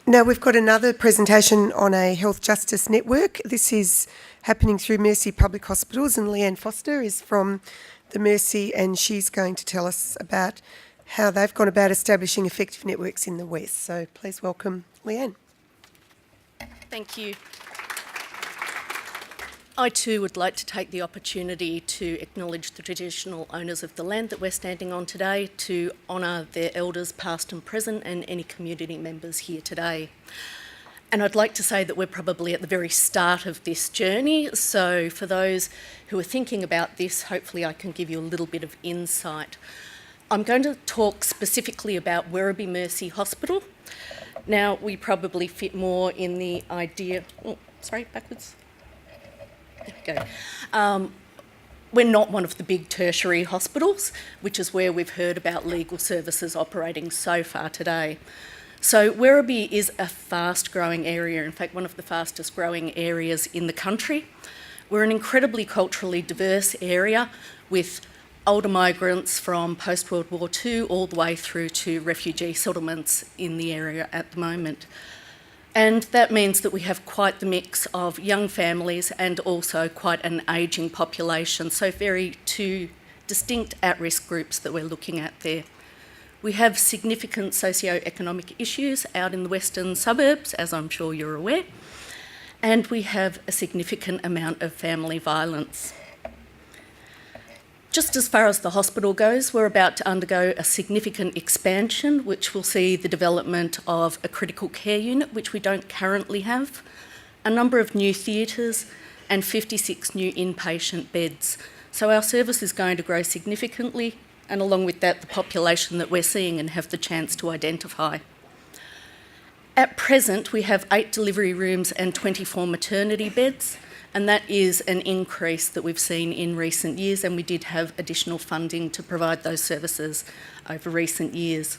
Now we've got another presentation on a health justice network. This is happening through Mercy Public Hospitals, and Leanne Foster is from the Mercy, and she's going to tell us about how they've gone about establishing effective networks in the West. So please welcome Leanne. Thank you. I too would like to take the opportunity to acknowledge the traditional owners of the land that we're standing on today, to honour their elders past and present and any community members here today. And I'd like to say that we're probably at the very start of this journey, so for those who are thinking about this, hopefully I can give you a little bit of insight. I'm going to talk specifically about Werribee Mercy Hospital. Now, we probably fit more in the idea... Oh, sorry, backwards. There we go. We're not one of the big tertiary hospitals, which is where we've heard about legal services operating so far today. So Werribee is a fast-growing area, in fact, one of the fastest-growing areas in the country. We're an incredibly culturally diverse area with older migrants from post-World War II all the way through to refugee settlements in the area at the moment. And that means that we have quite the mix of young families and also quite an ageing population, so very two distinct at-risk groups that we're looking at there. We have significant socio-economic issues out in the western suburbs, as I'm sure you're aware, and we have a significant amount of family violence. Just as far as the hospital goes, we're about to undergo a significant expansion, which will see the development of a critical care unit, which we don't currently have, a number of new theatres, and 56 new inpatient beds. So our service is going to grow significantly, and along with that, the population that we're seeing and have the chance to identify. At present, we have 8 delivery rooms and 24 maternity beds, and that is an increase that we've seen in recent years, and we did have additional funding to provide those services over recent years.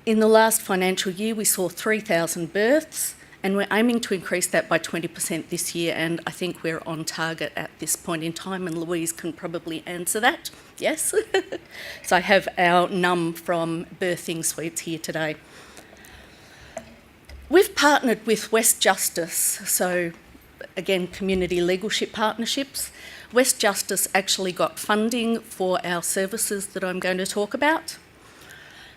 In the last financial year, we saw 3,000 births, and we're aiming to increase that by 20% this year, and I think we're on target at this point in time, and Louise can probably answer that. Yes? So I have our NUM from Birthing Suites here today. We've partnered with West Justice, so again, community legalship partnerships. West Justice actually got funding for our services that I'm going to talk about.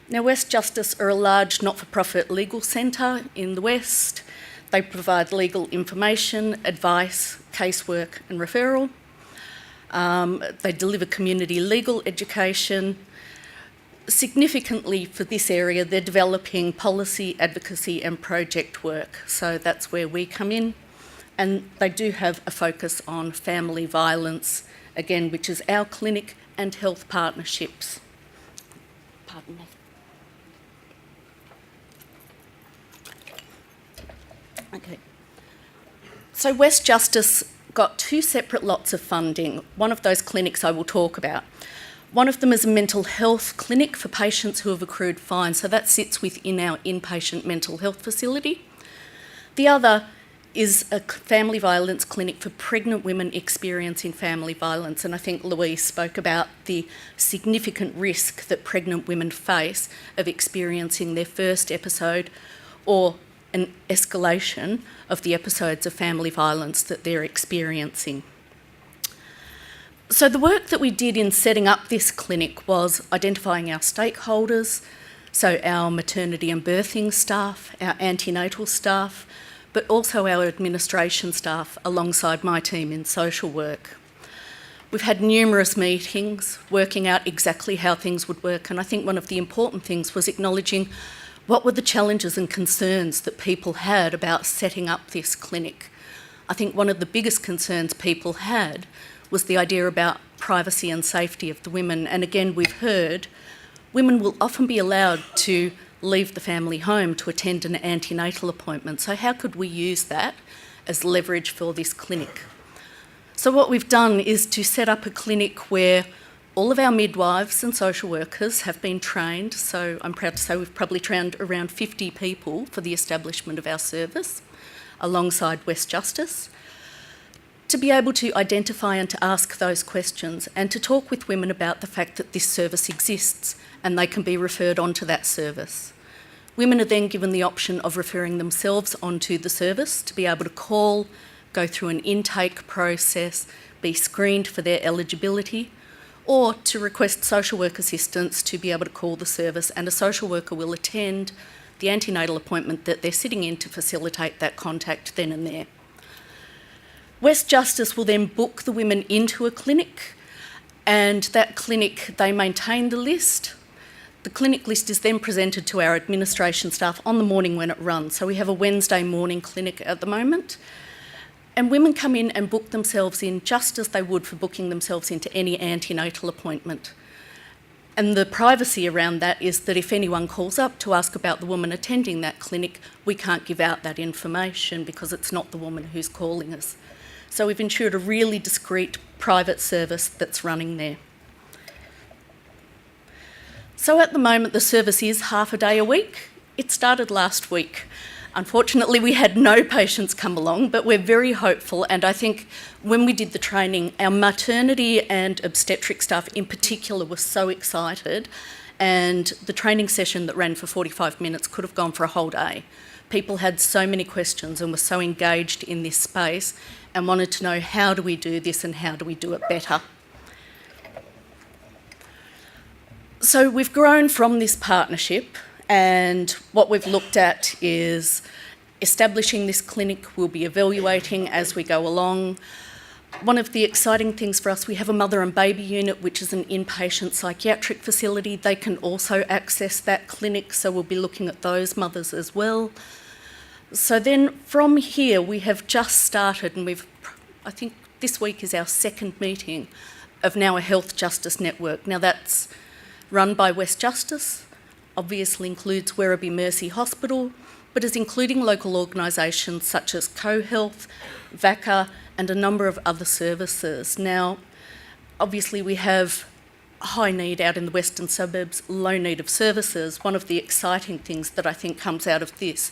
Now, West Justice are a large not-for-profit legal centre in the West. They provide legal information, advice, casework and referral. They deliver community legal education. Significantly for this area, they're developing policy, advocacy and project work. So that's where we come in. And they do have a focus on family violence, again, which is our clinic and health partnerships. Pardon me. Okay. So West Justice got 2 separate lots of funding. One of those clinics I will talk about. One of them is a mental health clinic for patients who have accrued fines, so that sits within our inpatient mental health facility. The other is a family violence clinic for pregnant women experiencing family violence, and I think Louise spoke about the significant risk that pregnant women face of experiencing their first episode or an escalation of the episodes of family violence that they're experiencing. So the work that we did in setting up this clinic was identifying our stakeholders, so our maternity and birthing staff, our antenatal staff, but also our administration staff alongside my team in social work. We've had numerous meetings working out exactly how things would work, and I think one of the important things was acknowledging what were the challenges and concerns that people had about setting up this clinic. I think one of the biggest concerns people had was the idea about privacy and safety of the women, and again we've heard women will often be allowed to leave the family home to attend an antenatal appointment. So how could we use that as leverage for this clinic? So what we've done is to set up a clinic where all of our midwives and social workers have been trained. So I'm proud to say we've probably trained around 50 people for the establishment of our service alongside West Justice, to be able to identify and to ask those questions and to talk with women about the fact that this service exists and they can be referred on to that service. Women are then given the option of referring themselves onto the service to be able to call, go through an intake process, be screened for their eligibility, or to request social work assistance to be able to call the service, and a social worker will attend the antenatal appointment that they're sitting in to facilitate that contact then and there. West Justice will then book the women into a clinic, and that clinic, they maintain the list. The clinic list is then presented to our administration staff on the morning when it runs. So we have a Wednesday morning clinic at the moment. And women come in and book themselves in just as they would for booking themselves into any antenatal appointment. And the privacy around that is that if anyone calls up to ask about the woman attending that clinic, we can't give out that information because it's not the woman who's calling us. So we've ensured a really discreet private service that's running there. So at the moment, the service is half a day a week. It started last week. Unfortunately, we had no patients come along, but we're very hopeful. And I think when we did the training, our maternity and obstetric staff in particular were so excited. And the training session that ran for 45 minutes could have gone for a whole day. People had so many questions and were so engaged in this space and wanted to know, how do we do this and how do we do it better? So we've grown from this partnership, and what we've looked at is establishing this clinic. We'll be evaluating as we go along. One of the exciting things for us, we have a mother and baby unit, which is an inpatient psychiatric facility. They can also access that clinic, so we'll be looking at those mothers as well. So then from here, we have just started, and I think this week is our second meeting of now a health justice network. Now that's run by West Justice, obviously includes Werribee Mercy Hospital, but is including local organisations such as CoHealth, VACA, and a number of other services. Now, obviously we have high need out in the western suburbs, low need of services. One of the exciting things that I think comes out of this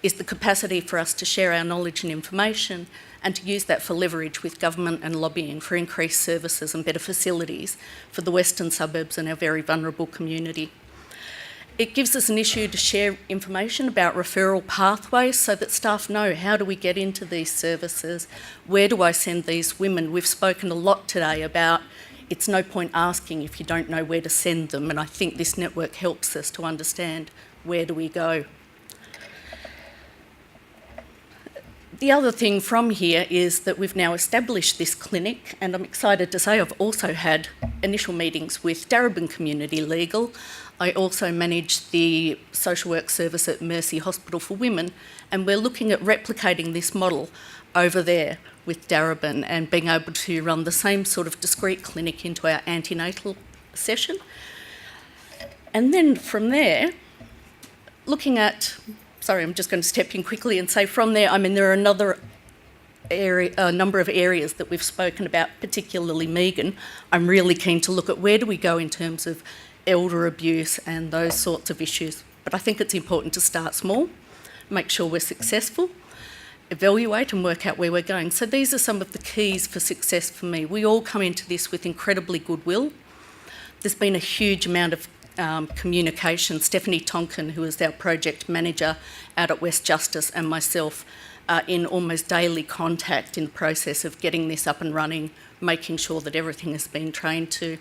is the capacity for us to share our knowledge and information and to use that for leverage with government and lobbying for increased services and better facilities for the western suburbs and our very vulnerable community. It gives us an issue to share information about referral pathways so that staff know, how do we get into these services? Where do I send these women? We've spoken a lot today about it's no point asking if you don't know where to send them, and I think this network helps us to understand where do we go. The other thing from here is that we've now established this clinic, and I'm excited to say I've also had initial meetings with Darebin Community Legal. I also manage the social work service at Mercy Hospital for Women, and we're looking at replicating this model over there with Darebin and being able to run the same sort of discrete clinic into our antenatal session. And then from there, looking at, sorry, I'm just going to step in quickly and say from there, I mean, there are a number of areas that we've spoken about, particularly Megan. I'm really keen to look at where do we go in terms of elder abuse and those sorts of issues. But I think it's important to start small, make sure we're successful, evaluate and work out where we're going. So these are some of the keys for success for me. We all come into this with incredibly goodwill. There's been a huge amount of communication. Stephanie Tonkin, who is our project manager out at West Justice, and myself are in almost daily contact in the process of getting this up and running, making sure that everything has been trained to.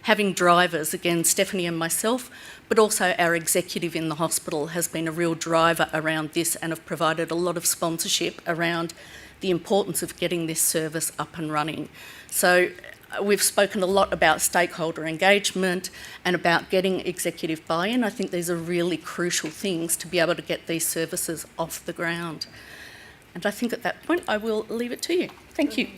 Having drivers, again, Stephanie and myself, but also our executive in the hospital has been a real driver around this and have provided a lot of sponsorship around the importance of getting this service up and running. So we've spoken a lot about stakeholder engagement and about getting executive buy-in. I think these are really crucial things to be able to get these services off the ground. And I think at that point I will leave it to you. Thank you.